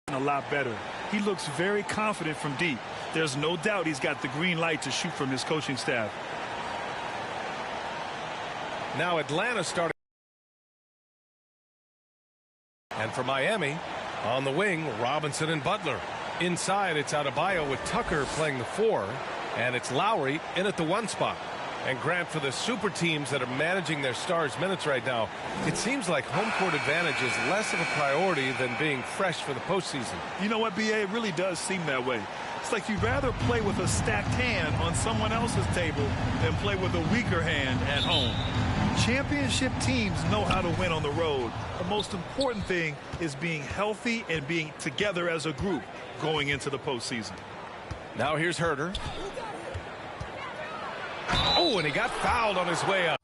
A lot better. He looks very confident from deep. There's no doubt he's got the green light to shoot from his coaching staff. Now Atlanta starting. And for Miami, on the wing, Robinson and Butler. Inside, it's Adebayo with Tucker playing the 4, and it's Lowry in at the 1 spot. And Grant, for the super teams that are managing their stars' minutes right now, it seems like home court advantage is less of a priority than being fresh for the postseason. You know what, B.A.? It really does seem that way. It's like you'd rather play with a stacked hand on someone else's table than play with a weaker hand at home. Championship teams know how to win on the road. The most important thing is being healthy and being together as a group going into the postseason. Now here's Herter. Oh, and he got fouled on his way up.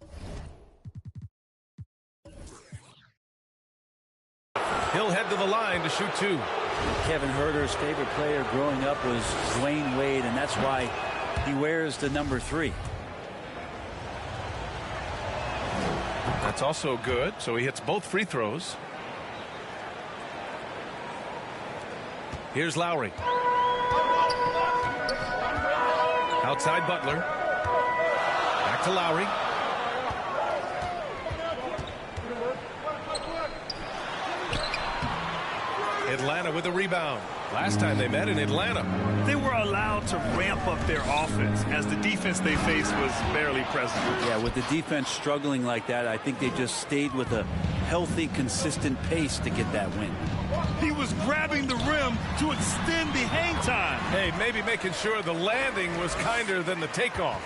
He'll head to the line to shoot 2. Kevin Herter's favorite player growing up was Dwayne Wade, and that's why he wears the number 3. That's also good, so he hits both free throws. Here's Lowry. Outside Butler. Back to Lowry. Atlanta with a rebound. Last time they met in Atlanta. They were allowed to ramp up their offense as the defense they faced was barely present. Yeah, with the defense struggling like that, I think they just stayed with a healthy, consistent pace to get that win. He was grabbing the rim to extend the hang time. Hey, maybe making sure the landing was kinder than the takeoff.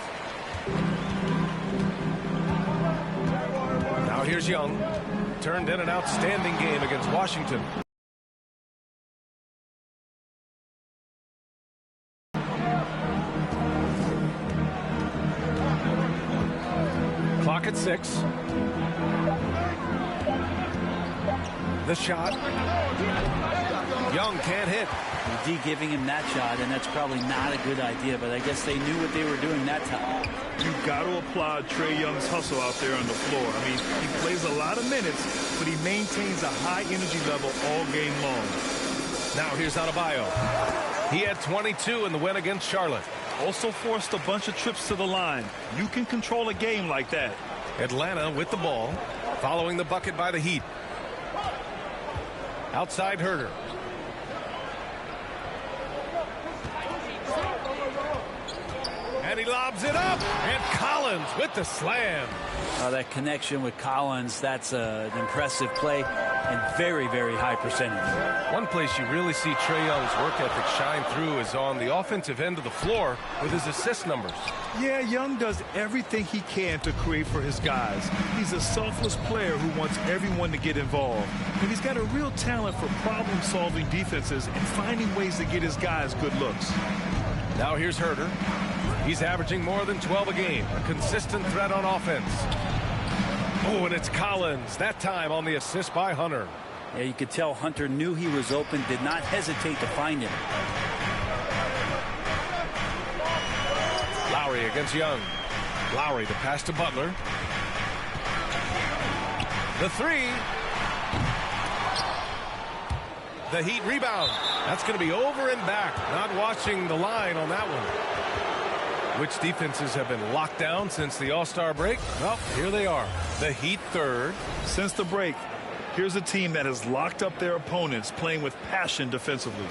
Now here's Young. Turned in an outstanding game against Washington. Clock at 6. The shot. Young can't hit. D giving him that shot, and that's probably not a good idea, but I guess they knew what they were doing that time. You've got to applaud Trae Young's hustle out there on the floor. I mean, he plays a lot of minutes, but he maintains a high energy level all game long. Now here's Adebayo. He had 22 in the win against Charlotte. Also forced a bunch of trips to the line. You can control a game like that. Atlanta with the ball, following the bucket by the Heat. Outside Herter. And he lobs it up. And Collins with the slam. That connection with Collins, that's an impressive play and very, very high percentage. One place you really see Trae Young's work ethic shine through is on the offensive end of the floor with his assist numbers. Yeah, Young does everything he can to create for his guys. He's a selfless player who wants everyone to get involved. And he's got a real talent for problem-solving defenses and finding ways to get his guys good looks. Now here's Herter. He's averaging more than 12 a game. A consistent threat on offense. Oh, and it's Collins. That time on the assist by Hunter. Yeah, you could tell Hunter knew he was open, did not hesitate to find him. Lowry against Young. Lowry the pass to Butler. The 3. The Heat rebound. That's going to be over and back. Not watching the line on that one. Which defenses have been locked down since the All-Star break? Well, here they are. The Heat third. Since the break, here's a team that has locked up their opponents, playing with passion defensively.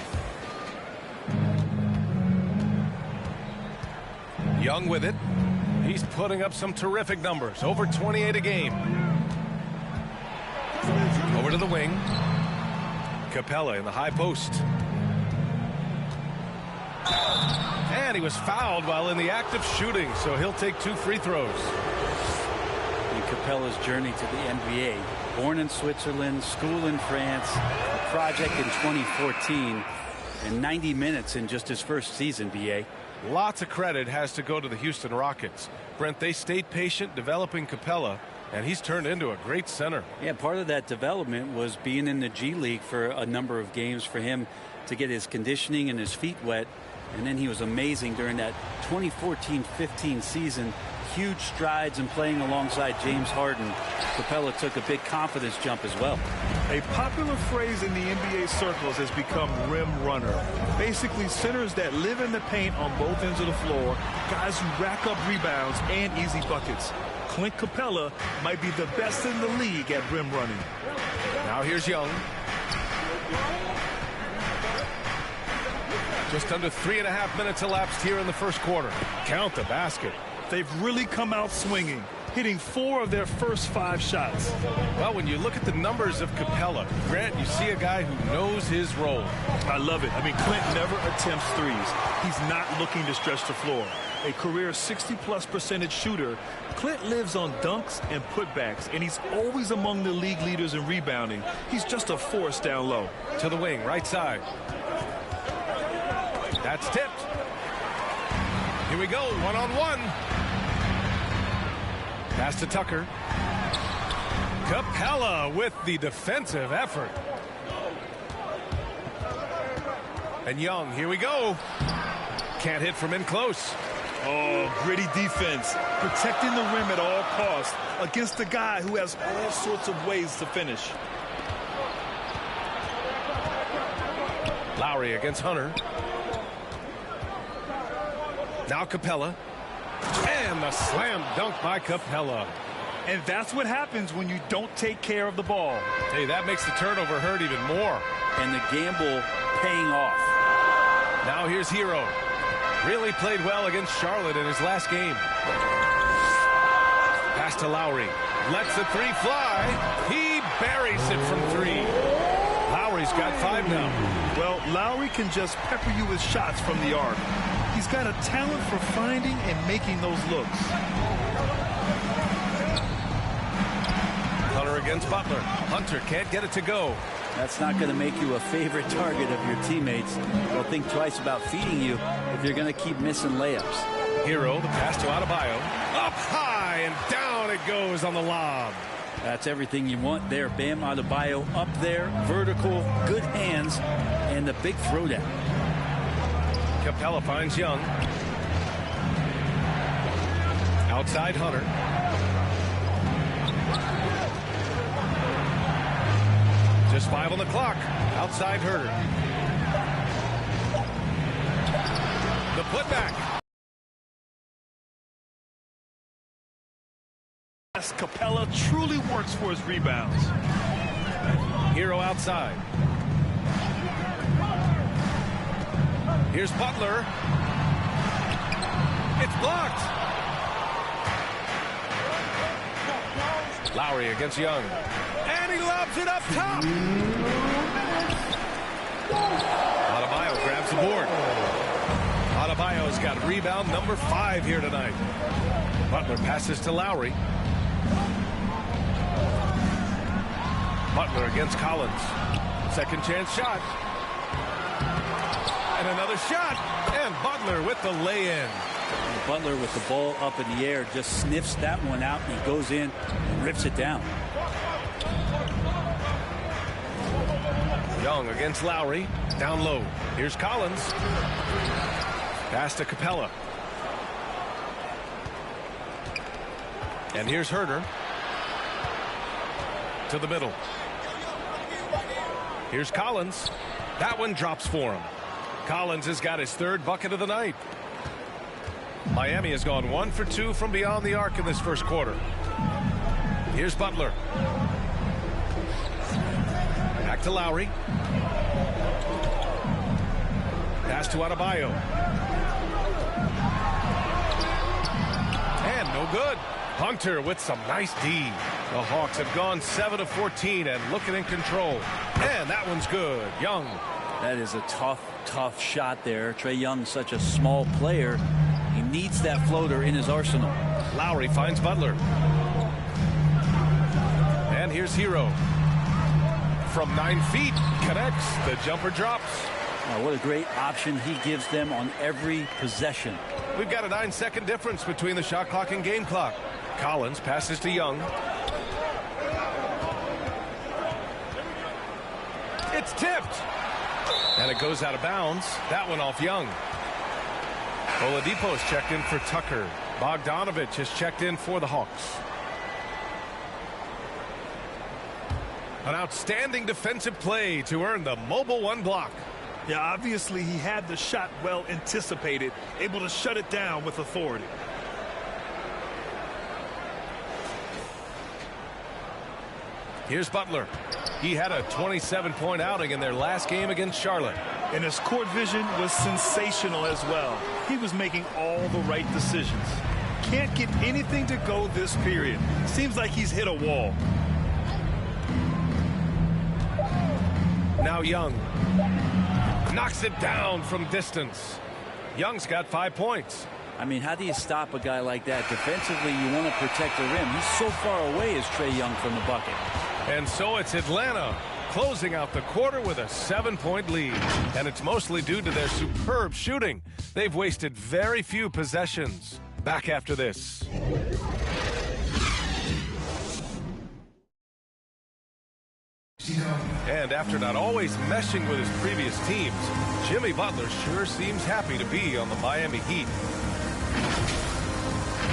Young with it. He's putting up some terrific numbers. Over 28 a game. Over to the wing. Capella in the high post. And he was fouled while in the act of shooting, so he'll take 2 free throws. In Capella's journey to the NBA, born in Switzerland, school in France, a project in 2014, and 90 minutes in just his first season, B.A. Lots of credit has to go to the Houston Rockets. Brent, they stayed patient developing Capella, and he's turned into a great center. Yeah, part of that development was being in the G League for a number of games for him to get his conditioning and his feet wet. And then he was amazing during that 2014-15 season. huge strides in playing alongside James Harden, Capella took a big confidence jump as well. A popular phrase in the NBA circles has become rim runner. Basically, centers that live in the paint on both ends of the floor, guys who rack up rebounds and easy buckets. Clint Capella might be the best in the league at rim running. Now here's Young. Just under 3.5 minutes elapsed here in the first quarter. Count the basket. They've really come out swinging, hitting 4 of their first 5 shots. Well, when you look at the numbers of Capella, Grant, you see a guy who knows his role. I love it. I mean, Clint never attempts threes. He's not looking to stretch the floor. A career 60+% shooter, Clint lives on dunks and putbacks, and he's always among the league leaders in rebounding. He's just a force down low. To the wing, right side. That's tipped. Here we go, one-on-one. Pass to Tucker. Capella with the defensive effort. And Young, here we go. Can't hit from in close. Oh, gritty defense. Protecting the rim at all costs against a guy who has all sorts of ways to finish. Lowry against Hunter. Now Capella. And the slam dunk by Capella. And that's what happens when you don't take care of the ball. Hey, that makes the turnover hurt even more. And the gamble paying off. Now here's Hero. Really played well against Charlotte in his last game. Pass to Lowry. Lets the 3 fly. He buries it from 3. Lowry's got 5 now. Well, Lowry can just pepper you with shots from the arc. He's got a talent for finding and making those looks. Hunter against Butler. Hunter can't get it to go. That's not going to make you a favorite target of your teammates. They'll think twice about feeding you if you're going to keep missing layups. Hero, the pass to Adebayo. Up high and down it goes on the lob. That's everything you want there. Bam Adebayo up there, vertical, good hands, and the big throwdown. Capella finds Young. Outside Hunter. Just 5 on the clock. Outside Herter. The putback. Capella truly works for his rebounds. Hero outside. Here's Butler. It's blocked. Lowry against Young. And he lobs it up top. Adebayo grabs the board. Adebayo's got rebound number 5 here tonight. Butler passes to Lowry. Butler against Collins. Second chance shot. And another shot. And Butler with the lay-in. Butler with the ball up in the air just sniffs that one out, and he goes in and rips it down. Young against Lowry. Down low. Here's Collins. Pass to Capella. And here's Herter. To the middle. Here's Collins. That one drops for him. Collins has got his 3rd bucket of the night. Miami has gone 1 for 2 from beyond the arc in this first quarter. Here's Butler. Back to Lowry. Pass to Adebayo. And no good. Hunter with some nice D. The Hawks have gone 7 of 14 and looking in control. And that one's good. Young. That is a tough shot there. Trae Young's such a small player. He needs that floater in his arsenal. Lowry finds Butler. And here's Hero. From 9 feet, connects. The jumper drops. What a great option he gives them on every possession. We've got a 9-second difference between the shot clock and game clock. Collins passes to Young. It's tipped. And it goes out of bounds. That one off Young. Oladipo's checked in for Tucker. Bogdanovich has checked in for the Hawks. An outstanding defensive play to earn the mobile one block. Yeah, obviously he had the shot well anticipated, able to shut it down with authority. Here's Butler. He had a 27-point outing in their last game against Charlotte. And his court vision was sensational as well. He was making all the right decisions. Can't get anything to go this period. Seems like he's hit a wall. Now Young knocks it down from distance. Young's got 5 points. I mean, how do you stop a guy like that? Defensively, you want to protect the rim. He's so far away as Trae Young from the bucket. And so it's Atlanta closing out the quarter with a 7-point lead. And it's mostly due to their superb shooting. They've wasted very few possessions. Back after this. And after not always meshing with his previous teams, Jimmy Butler sure seems happy to be on the Miami Heat.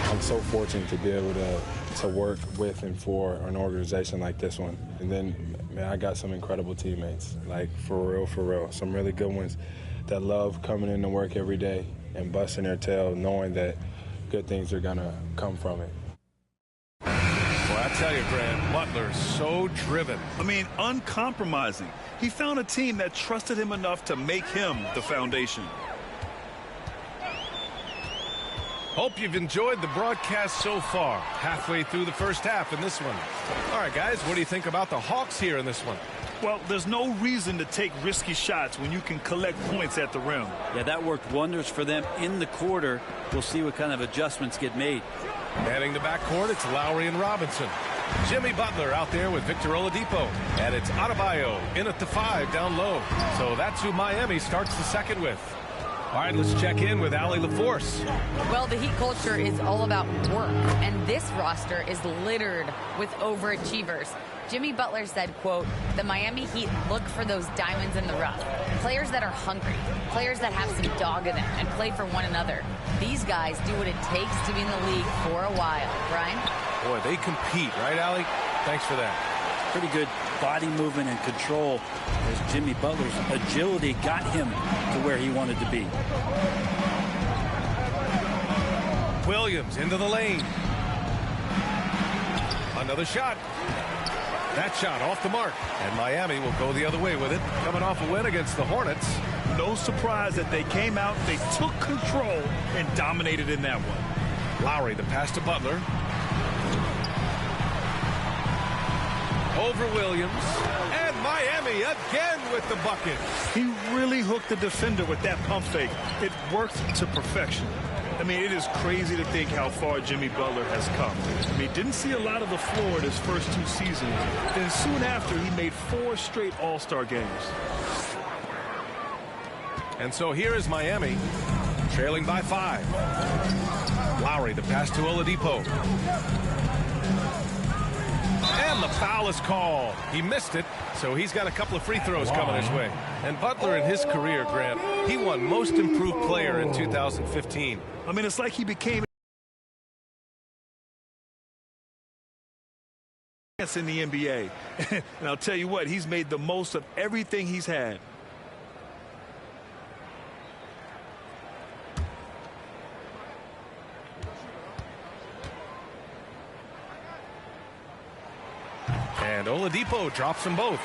I'm so fortunate to be able to work with and for an organization like this one. And then, man, I got some incredible teammates, like for real. Some really good ones that love coming into work every day and busting their tail, knowing that good things are going to come from it. Well, I tell you, Grant, Butler's so driven. I mean, uncompromising. He found a team that trusted him enough to make him the foundation. Hope you've enjoyed the broadcast so far. Halfway through the first half in this one. All right, guys, what do you think about the Hawks here in this one? Well, there's no reason to take risky shots when you can collect points at the rim. Yeah, that worked wonders for them in the quarter. We'll see what kind of adjustments get made. Manning the backcourt, it's Lowry and Robinson. Jimmy Butler out there with Victor Oladipo. And it's Adebayo in at the 5 down low. So that's who Miami starts the second with. All right, let's check in with Allie LaForce. Well, the Heat culture is all about work, and this roster is littered with overachievers. Jimmy Butler said, quote, the Miami Heat look for those diamonds in the rough. Players that are hungry, players that have some dog in them and play for one another. These guys do what it takes to be in the league for a while. Brian? Boy, they compete, right, Allie? Thanks for that. Pretty good body movement and control as Jimmy Butler's agility got him to where he wanted to be. Williams into the lane. Another shot. That shot off the mark. And Miami will go the other way with it. Coming off a win against the Hornets. No surprise that they came out, they took control, and dominated in that one. Lowry, the pass to Butler. Over Williams. And Miami again with the bucket. He really hooked the defender with that pump fake. It worked to perfection. I mean, it is crazy to think how far Jimmy Butler has come. I mean, didn't see a lot of the floor in his first 2 seasons. Then soon after, he made 4 straight All-Star games. And so here is Miami, trailing by 5. Lowry, the pass to Oladipo. And the foul is called. He missed it, so he's got a couple of free throws coming his way. And Butler in his career, Grant, he won Most Improved Player in 2015. I mean, it's like he became in the NBA. And I'll tell you what, he's made the most of everything he's had. And Oladipo drops them both.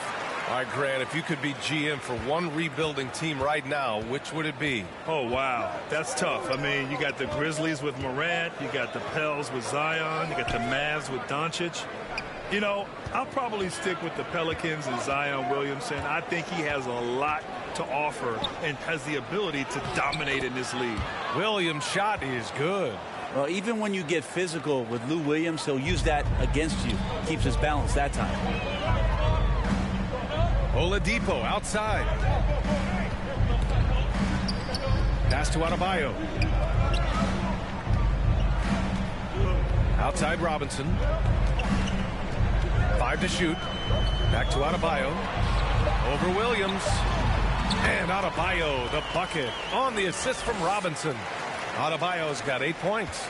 All right, Grant, if you could be GM for one rebuilding team right now, which would it be? Oh, wow. That's tough. I mean, you got the Grizzlies with Morant. You got the Pels with Zion. You got the Mavs with Doncic. You know, I'll probably stick with the Pelicans and Zion Williamson. I think he has a lot to offer and has the ability to dominate in this league. Williams' shot is good. Well, even when you get physical with Lou Williams, he'll use that against you. Keeps his balance that time. Oladipo outside. Pass to Adebayo. Outside Robinson. 5 to shoot. Back to Adebayo. Over Williams. And Adebayo, the bucket on the assist from Robinson. Adebayo's got 8 points.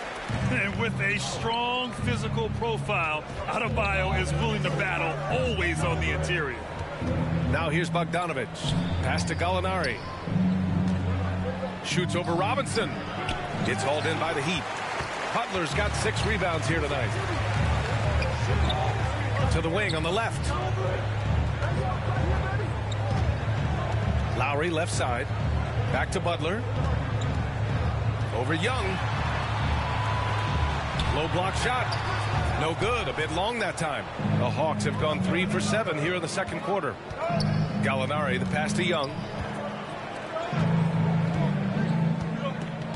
And with a strong physical profile, Adebayo is willing to battle, always on the interior. Now here's Bogdanovic. Pass to Gallinari. Shoots over Robinson. It's hauled in by the Heat. Butler's got 6 rebounds here tonight. To the wing on the left. Lowry left side. Back to Butler. Over Young. Low block shot. No good. A bit long that time. The Hawks have gone 3 for 7 here in the second quarter. Gallinari, the pass to Young.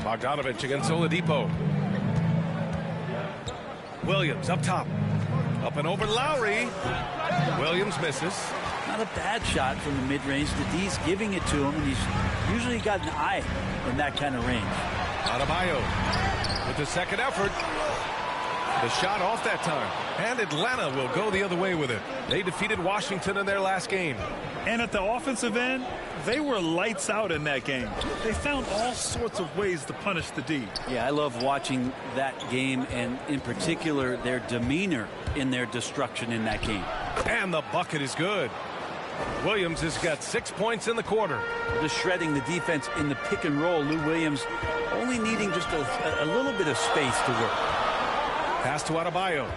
Bogdanovic against Oladipo. Williams up top. Up and over Lowry. Williams misses. Not a bad shot from the mid-range. The D's giving it to him, and he's usually got an eye in that kind of range. Adebayo with the second effort. The shot off that time. And Atlanta will go the other way with it. They defeated Washington in their last game. And at the offensive end, they were lights out in that game. They found all sorts of ways to punish the D. Yeah, I love watching that game, and in particular, their demeanor in their destruction in that game. And the bucket is good. Williams has got 6 points in the quarter. Just shredding the defense in the pick and roll. Lou Williams only needing just a little bit of space to work. Pass to Adebayo.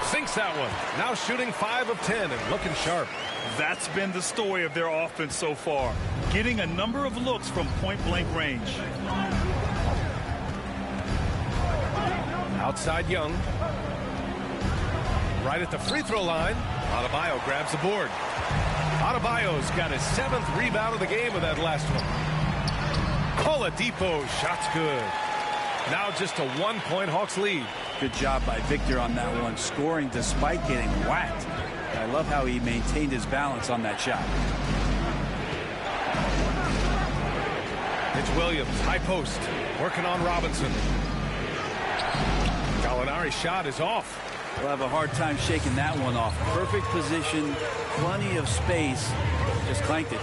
Sinks that one. Now shooting 5 of 10 and looking sharp. That's been the story of their offense so far. Getting a number of looks from point-blank range. Outside Young. Right at the free throw line. Adebayo grabs the board. Adebayo's got his 7th rebound of the game with that last one. Oladipo, shot's good. Now just a 1-point Hawks lead. Good job by Victor on that one, scoring despite getting whacked. I love how he maintained his balance on that shot. It's Williams, high post, working on Robinson. Gallinari's shot is off. We'll have a hard time shaking that one off. Perfect position, plenty of space, just clanked it.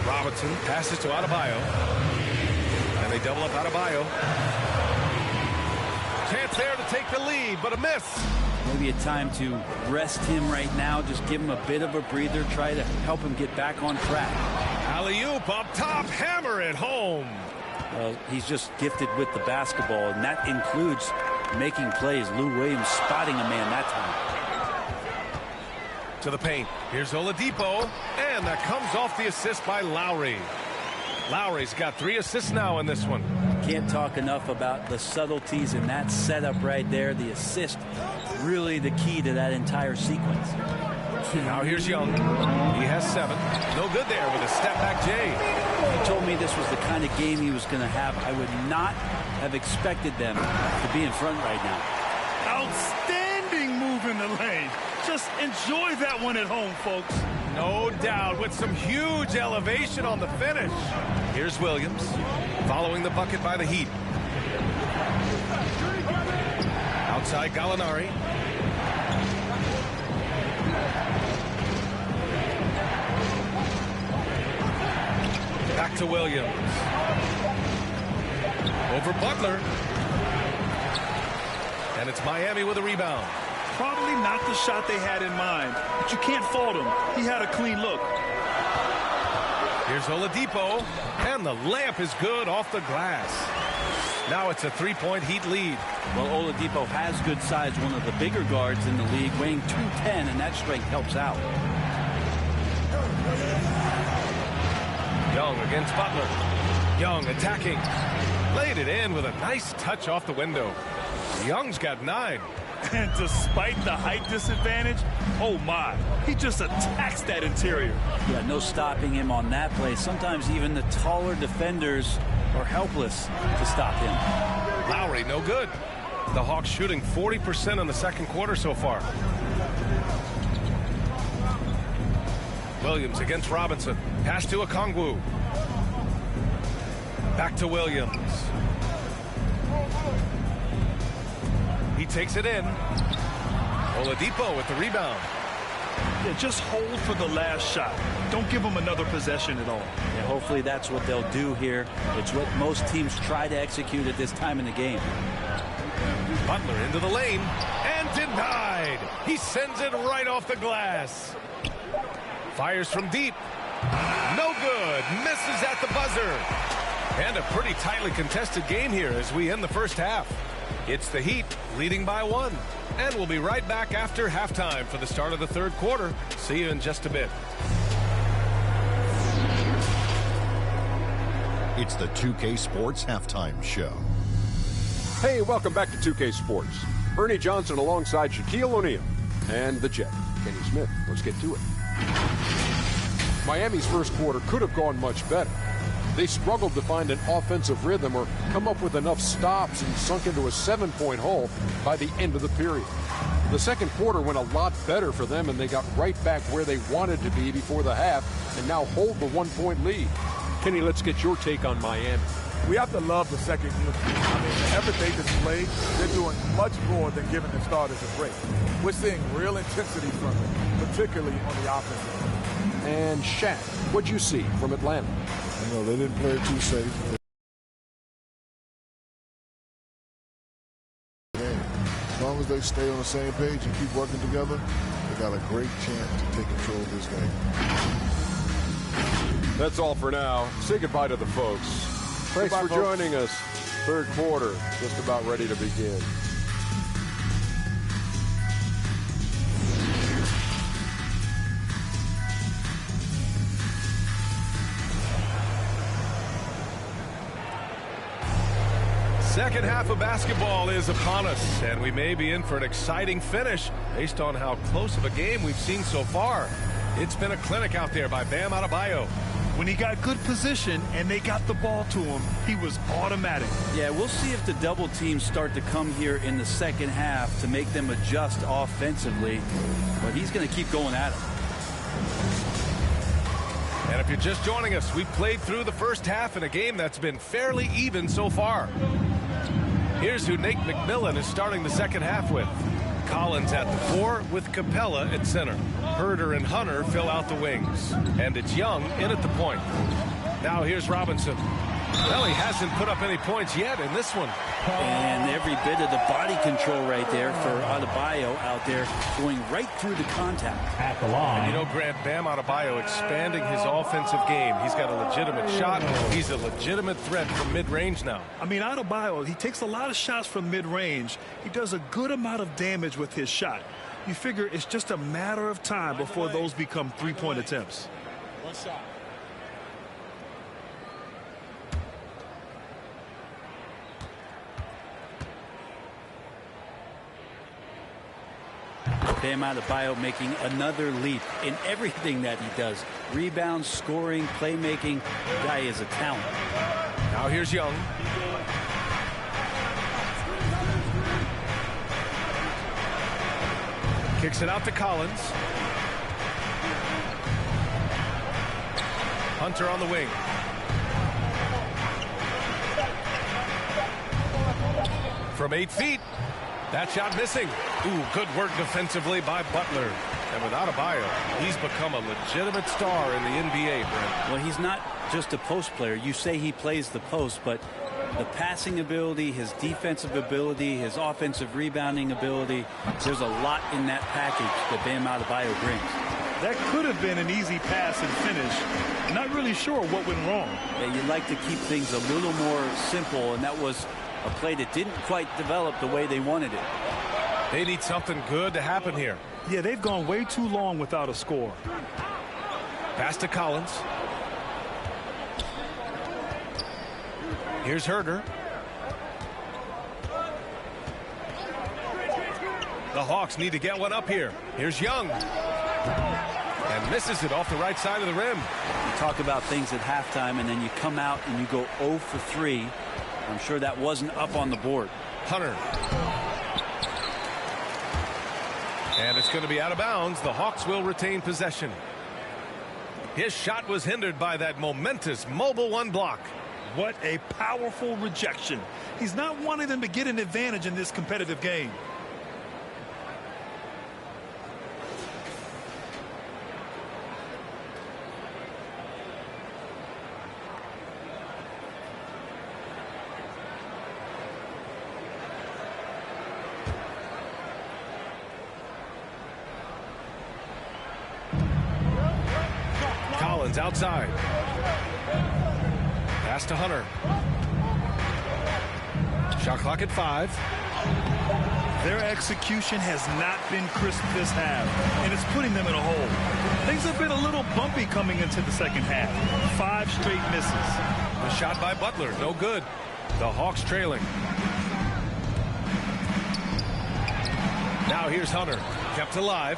Robinson passes to Adebayo. And they double up Adebayo. Chance there to take the lead, but a miss. Maybe a time to rest him right now. Just give him a bit of a breather. Try to help him get back on track. Alley-oop up top. Hammer it home. Well, he's just gifted with the basketball, and that includes making plays. Lou Williams spotting a man that time. To the paint. Here's Oladipo. And that comes off the assist by Lowry. Lowry's got 3 assists now in this one. Can't talk enough about the subtleties in that setup right there. The assist, really the key to that entire sequence. Now here's Young. He has 7. No good there with a step-back J. He told me this was the kind of game he was going to have. I would not have expected them to be in front right now. Outstanding move in the lane. Just enjoy that one at home, folks. No doubt, with some huge elevation on the finish. Here's Williams, following the bucket by the Heat. Outside Gallinari. Back to Williams. Over Butler. And it's Miami with a rebound. Probably not the shot they had in mind, but you can't fault him. He had a clean look. Here's Oladipo, and the layup is good off the glass. Now it's a 3-point Heat lead. Well, Oladipo has good size, one of the bigger guards in the league, weighing 210, and that strength helps out. Young against Butler. Young attacking. Laid it in with a nice touch off the window. Young's got 9. And despite the height disadvantage, oh my, he just attacks that interior. Yeah, no stopping him on that play. Sometimes even the taller defenders are helpless to stop him. Lowry, no good. The Hawks shooting 40% in the second quarter so far. Williams against Robinson. Pass to Okongwu. Back to Williams. He takes it in. Oladipo with the rebound. Yeah, just hold for the last shot. Don't give them another possession at all. Yeah, hopefully that's what they'll do here. It's what most teams try to execute at this time in the game. Butler into the lane and denied. He sends it right off the glass. Fires from deep. No good. Misses at the buzzer. And a pretty tightly contested game here as we end the first half. It's the Heat leading by 1. And we'll be right back after halftime for the start of the third quarter. See you in just a bit. It's the 2K Sports Halftime Show. Hey, welcome back to 2K Sports. Ernie Johnson alongside Shaquille O'Neal and the Jet, Kenny Smith. Let's get to it. Miami's first quarter could have gone much better. They struggled to find an offensive rhythm or come up with enough stops and sunk into a 7-point hole by the end of the period. The second quarter went a lot better for them, and they got right back where they wanted to be before the half and now hold the 1-point lead. Kenny, let's get your take on Miami. We have to love the second unit. I mean, the effort they displayed, they're doing much more than giving the starters a break. We're seeing real intensity from them, particularly on the offensive end. And Shaq, what'd you see from Atlanta? You know, they didn't play it too safe. As long as they stay on the same page and keep working together, they got a great chance to take control of this game. That's all for now. Say goodbye to the folks. Thanks for joining us. Third quarter, just about ready to begin. Second half of basketball is upon us, and we may be in for an exciting finish based on how close of a game we've seen so far. It's been a clinic out there by Bam Adebayo. When he got good position and they got the ball to him, he was automatic. Yeah, we'll see if the double teams start to come here in the second half to make them adjust offensively, but he's going to keep going at it. And if you're just joining us, we've played through the first half in a game that's been fairly even so far. Here's who Nate McMillan is starting the second half with. Collins at the 4 with Capella at center. Herder and Hunter fill out the wings. And it's Young in at the point. Now here's Robinson. Well, he hasn't put up any points yet in this one. And every bit of the body control right there for Adebayo out there going right through the contact. At the line. And you know, Grant, Bam Adebayo expanding his offensive game. He's got a legitimate shot. He's a legitimate threat from mid-range now. I mean, Adebayo, he takes a lot of shots from mid-range. He does a good amount of damage with his shot. You figure it's just a matter of time before those become three-point attempts. One shot. Bam Adebayo making another leap in everything that he does. Rebounds, scoring, playmaking. The guy is a talent. Now here's Young. Kicks it out to Collins. Hunter on the wing. From 8 feet. That shot missing. Ooh, good work defensively by Butler. And without Adebayo, he's become a legitimate star in the NBA, Brent. Well, he's not just a post player. You say he plays the post, but the passing ability, his defensive ability, his offensive rebounding ability, there's a lot in that package that Bam Adebayo brings. That could have been an easy pass and finish. Not really sure what went wrong. Yeah, you'd like to keep things a little more simple, and that was a play that didn't quite develop the way they wanted it. They need something good to happen here. Yeah, they've gone way too long without a score. Pass to Collins. Here's Herder. The Hawks need to get one up here. Here's Young. And misses it off the right side of the rim. You talk about things at halftime, and then you come out and you go 0 for 3. I'm sure that wasn't up on the board. Hunter. And it's going to be out of bounds. The Hawks will retain possession. His shot was hindered by that momentous mobile one block. What a powerful rejection. He's not wanting them to get an advantage in this competitive game. Collins outside. Pass to Hunter. Shot clock at 5. Their execution has not been crisp this half, and it's putting them in a hole. Things have been a little bumpy coming into the second half. 5 straight misses. The shot by Butler, no good. The Hawks trailing. Now here's Hunter, kept alive.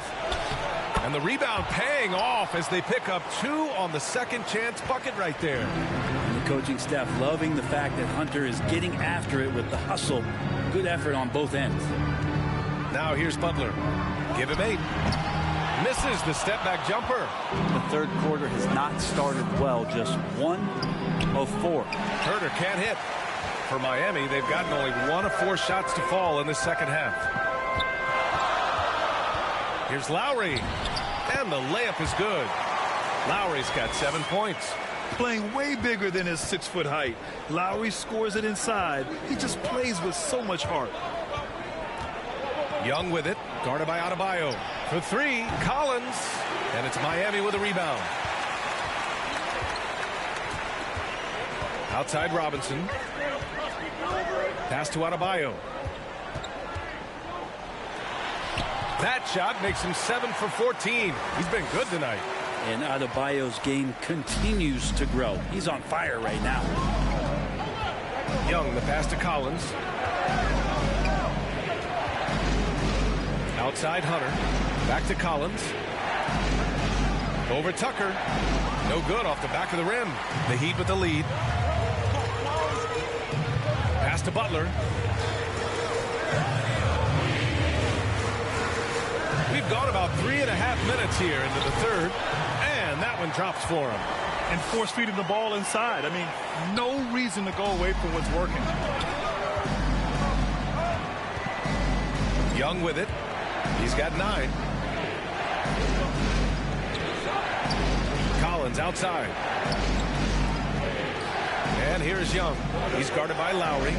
And the rebound paying off as they pick up 2 on the second chance bucket right there. And the coaching staff loving the fact that Hunter is getting after it with the hustle. Good effort on both ends. Now here's Butler. Give him 8. Misses the step back jumper. The third quarter has not started well. Just 1 of 4. Herter can't hit. For Miami, they've gotten only 1 of 4 shots to fall in the second half. Here's Lowry. And the layup is good. Lowry's got 7 points. Playing way bigger than his 6-foot height. Lowry scores it inside. He just plays with so much heart. Young with it, guarded by Adebayo. For 3, Collins. And it's Miami with a rebound. Outside Robinson. Pass to Adebayo. That shot makes him 7 for 14. He's been good tonight. And Adebayo's game continues to grow. He's on fire right now. Young, the pass to Collins. Outside Hunter. Back to Collins. Over Tucker. No good off the back of the rim. The Heat with the lead. Pass to Butler. We've gone about 3.5 minutes here into the third. And that one drops for him. And force feeding the ball inside. I mean, no reason to go away from what's working. Young with it. He's got 9. Collins outside. And here's Young. He's guarded by Lowry.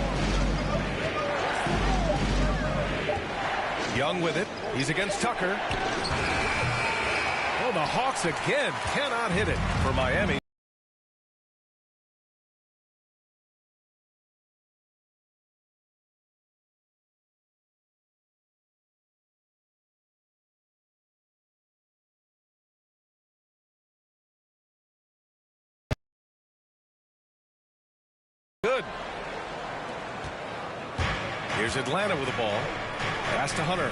Young with it. He's against Tucker. Oh, the Hawks again cannot hit it for Miami. Good. Here's Atlanta with the ball. Pass to Hunter.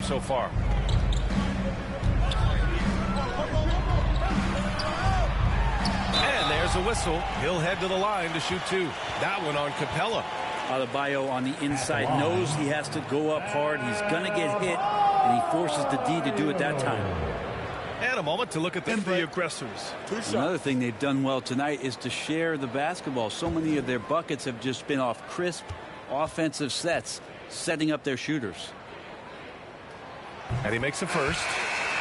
So far. And there's a whistle. He'll head to the line to shoot 2. That one on Capella. Adebayo on the inside knows he has to go up hard. He's going to get hit, and he forces the D to do it that time. And a moment to look at the aggressors. Another thing they've done well tonight is to share the basketball. So many of their buckets have just been off crisp offensive sets, setting up their shooters. And he makes the first.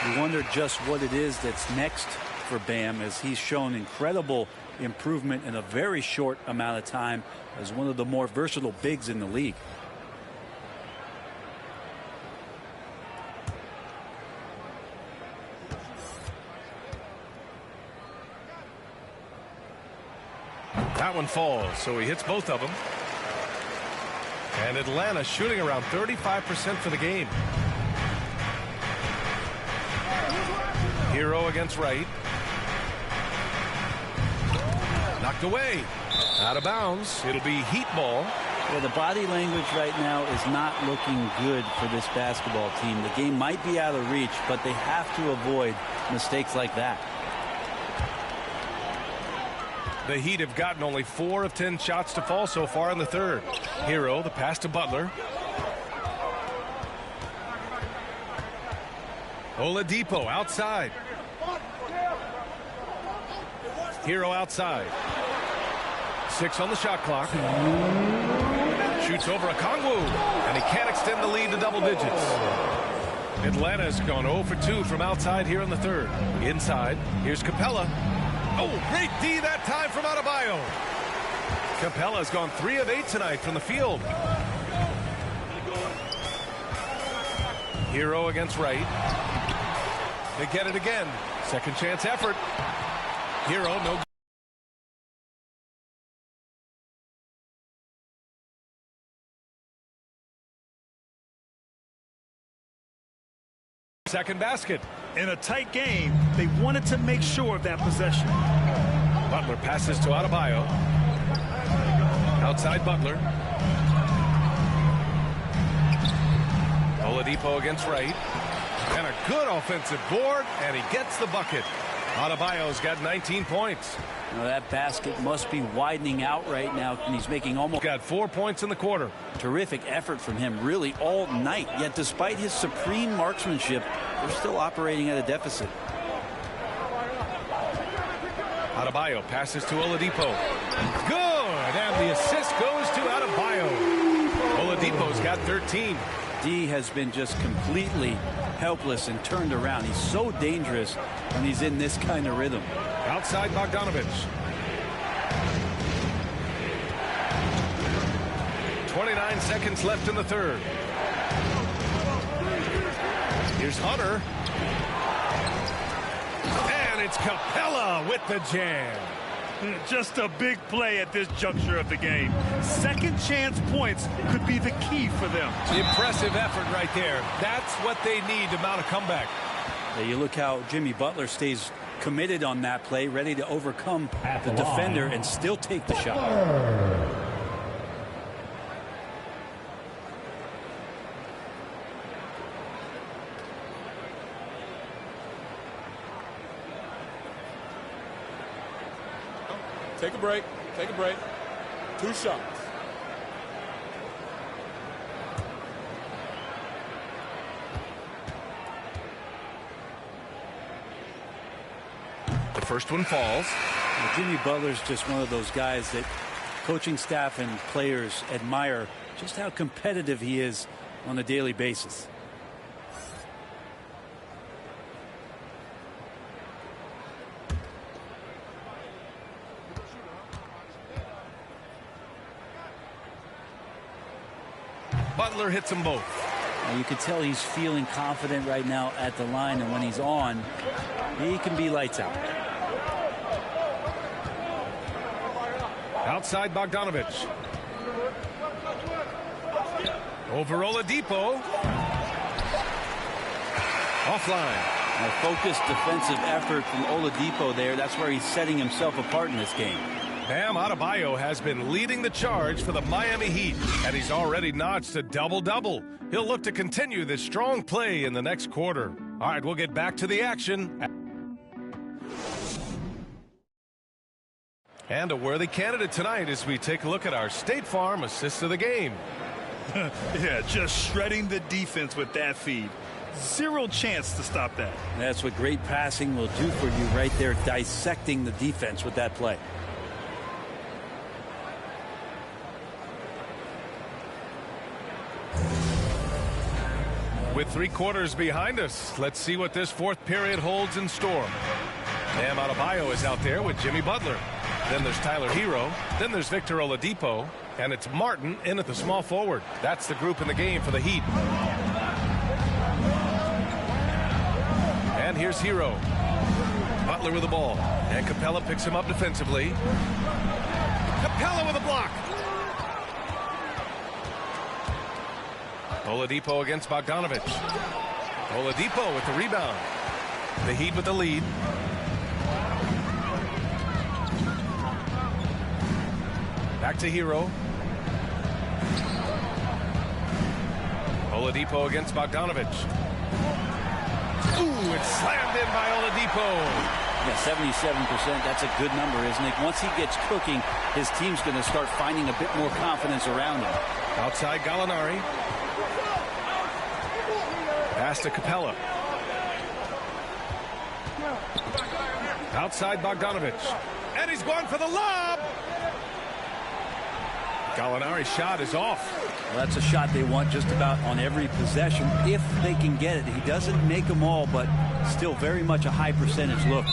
You wonder just what it is that's next for Bam, as he's shown incredible improvement in a very short amount of time as one of the more versatile bigs in the league. That one falls, so he hits both of them. And Atlanta shooting around 35% for the game. Hero against Wright. Knocked away. Out of bounds. It'll be Heat ball. Well, the body language right now is not looking good for this basketball team. The game might be out of reach, but they have to avoid mistakes like that. The Heat have gotten only 4 of 10 shots to fall so far in the third. Hero, the pass to Butler. Oladipo outside. Hero outside. 6 on the shot clock. Shoots over Okongwu, and he can't extend the lead to double digits. Atlanta's gone 0 for 2 from outside here in the third. Inside, here's Capella. Oh, great D that time from Adebayo. Capella's gone 3 of 8 tonight from the field. Hero against Wright. They get it again. Second chance effort. Hero, no. Second basket. In a tight game, they wanted to make sure of that possession. Butler passes to Adebayo. Outside Butler. Oladipo against Wright. And a good offensive board, and he gets the bucket. Adebayo's got 19 points. Now that basket must be widening out right now, and he's making almost... Got 4 points in the quarter. Terrific effort from him really all night, yet despite his supreme marksmanship, they're still operating at a deficit. Adebayo passes to Oladipo. Good, and the assist goes to Adebayo. Oladipo's got 13. D has been just completely helpless and turned around. He's so dangerous when he's in this kind of rhythm. Outside Bogdanovich. 29 seconds left in the third. Here's Hunter. And it's Capella with the jam. Just a big play at this juncture of the game. Second chance points could be the key for them. Impressive effort right there. That's what they need to mount a comeback. You look how Jimmy Butler stays committed on that play, ready to overcome the defender and still take the shot. Take a break. Take a break. 2 shots. The first one falls. Jimmy Butler's just one of those guys that coaching staff and players admire just how competitive he is on a daily basis. Butler hits them both. And you can tell he's feeling confident right now at the line, and when he's on, he can be lights out. Outside Bogdanovich. Over Oladipo. Offline. A focused defensive effort from Oladipo there. That's where he's setting himself apart in this game. Bam Adebayo has been leading the charge for the Miami Heat, and he's already notched a double-double. He'll look to continue this strong play in the next quarter. All right, we'll get back to the action. And a worthy candidate tonight as we take a look at our State Farm assist of the game. Yeah, just shredding the defense with that feed. Zero chance to stop that. That's what great passing will do for you right there, dissecting the defense with that play. With 3 quarters behind us, let's see what this fourth period holds in store. Bam Adebayo is out there with Jimmy Butler. Then there's Tyler Hero. Then there's Victor Oladipo. And it's Martin in at the small forward. That's the group in the game for the Heat. And here's Hero. Butler with the ball. And Capella picks him up defensively. Capella with a block. Oladipo against Bogdanovich. Oladipo with the rebound. The Heat with the lead. Back to Hero. Oladipo against Bogdanovich. Ooh, it's slammed in by Oladipo. Yeah, 77%. That's a good number, isn't it? Once he gets cooking, his team's going to start finding a bit more confidence around him. Outside Gallinari. Pass to Capella. Outside Bogdanovich. And he's going for the lob. Gallinari's shot is off. Well, that's a shot they want just about on every possession if they can get it. He doesn't make them all, but still very much a high percentage look.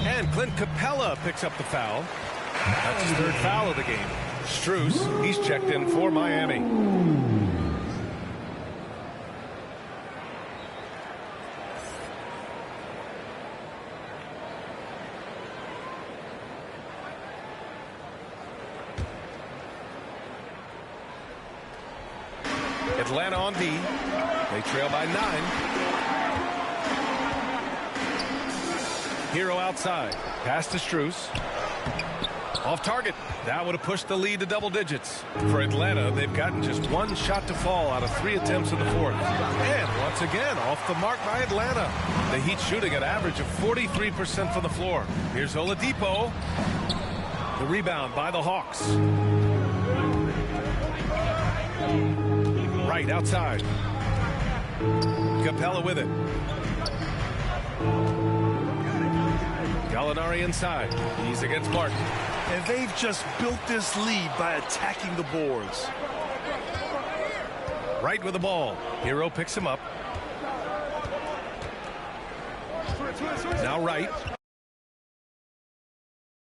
And Clint Capella picks up the foul. That's his 3rd foul of the game. Strus, he's checked in for Miami. Atlanta on D. They trail by 9. Hero outside. Pass to Strus. Off target. That would have pushed the lead to double digits. For Atlanta, they've gotten just one shot to fall out of 3 attempts in the fourth. And once again, off the mark by Atlanta. The Heat shooting an average of 43% from the floor. Here's Oladipo. The rebound by the Hawks. Right outside. Capella with it. Gallinari inside. He's against Martin. And they've just built this lead by attacking the boards. Right with the ball. Hero picks him up. Now Wright.